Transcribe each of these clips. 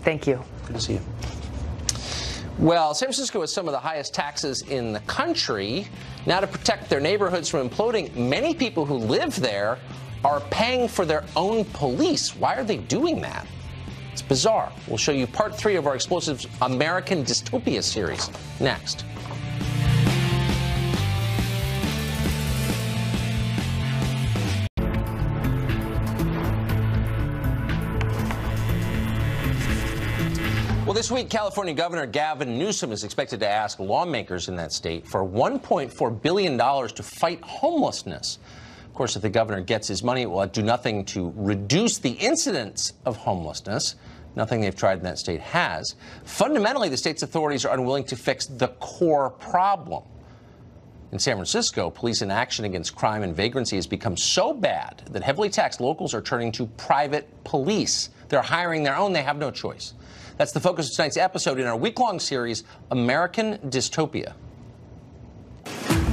Thank you. Good to see you. Well, San Francisco has some of the highest taxes in the country. Now, to protect their neighborhoods from imploding, many people who live there are paying for their own police. Why are they doing that? It's bizarre. We'll show you part 3 of our explosive American Dystopia series next. Well, this week, California Governor Gavin Newsom is expected to ask lawmakers in that state for $1.4 billion to fight homelessness. Of course, if the governor gets his money, it will do nothing to reduce the incidence of homelessness. Nothing they've tried in that state has. Fundamentally, the state's authorities are unwilling to fix the core problem. In San Francisco, police inaction against crime and vagrancy has become so bad that heavily taxed locals are turning to private police. They're hiring their own. They have no choice. That's the focus of tonight's episode in our week-long series, American Dystopia.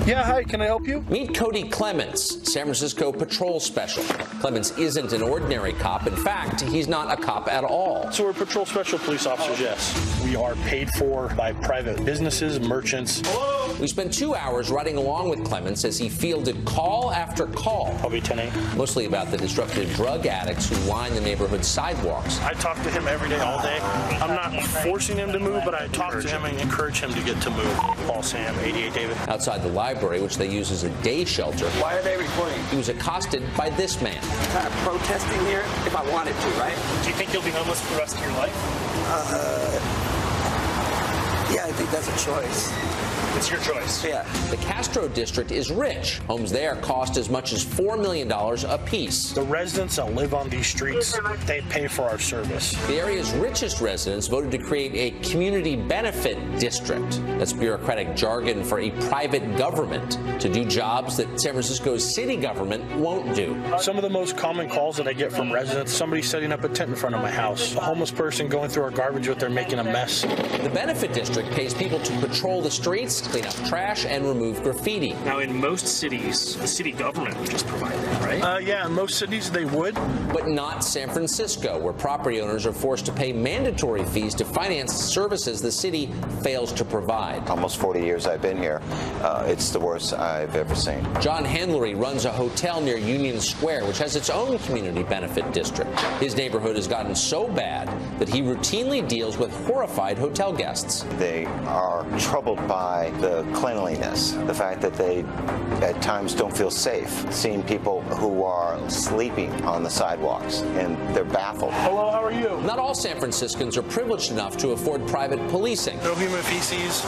Yeah, hi, can I help you? Meet Cody Clements, San Francisco patrol special. Clements isn't an ordinary cop. In fact, he's not a cop at all. So we're patrol special police officers, yes. We are paid for by private businesses, merchants. Hello? We spent 2 hours riding along with Clements as he fielded call after call. Probably 10-8. Mostly about the disruptive drug addicts who line the neighborhood sidewalks. I talk to him every day, all day. I'm not forcing him to move, but I talk to him and encourage him to get to move. Paul Sam, 88 David. Outside the library, which they use as a day shelter. Why are they recording? He was accosted by this man. Kind of protesting here if I wanted to, right? Do you think you'll be homeless for the rest of your life? Yeah, I think that's a choice. It's your choice. Yeah. The Castro district is rich. Homes there cost as much as $4 million apiece. The residents that live on these streets, they pay for our service. The area's richest residents voted to create a community benefit district. That's bureaucratic jargon for a private government to do jobs that San Francisco's city government won't do. Some of the most common calls that I get from residents, somebody setting up a tent in front of my house, a homeless person going through our garbage with their making a mess. The benefit district pays people to patrol the streets, clean up trash, and remove graffiti. Now, in most cities, the city government would just provide that, right? Yeah, in most cities they would. But not San Francisco, where property owners are forced to pay mandatory fees to finance services the city fails to provide. Almost 40 years I've been here. It's the worst I've ever seen. John Handlery runs a hotel near Union Square, which has its own community benefit district. His neighborhood has gotten so bad that he routinely deals with horrified hotel guests. They are troubled by the cleanliness, the fact that they at times don't feel safe, seeing people who are sleeping on the sidewalks, and they're baffled. Hello, how are you? Not all San Franciscans are privileged enough to afford private policing. No human feces,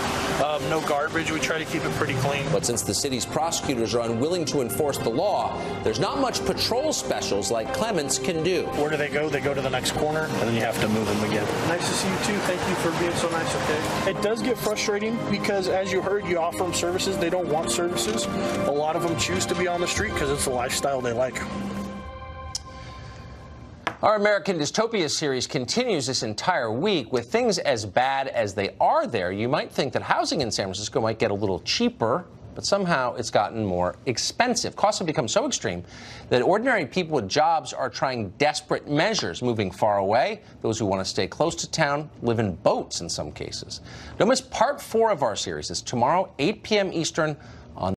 no garbage. We try to keep it pretty clean. But since the city's prosecutors are unwilling to enforce the law, there's not much patrol specials like Clements can do. Where do they go? They go to the next corner, and then you have to move them again. Nice to see you, too. Thank you for being so nice, okay? It does get frustrating because, as you heard, you offer them services. They don't want services. A lot of them choose to be on the street because it's the lifestyle they like. Our American Dystopia series continues this entire week. With things as bad as they are there, you might think that housing in San Francisco might get a little cheaper, but somehow it's gotten more expensive. Costs have become so extreme that ordinary people with jobs are trying desperate measures, moving far away. Those who want to stay close to town live in boats in some cases. Don't miss part 4 of our series. It's tomorrow, 8 p.m. Eastern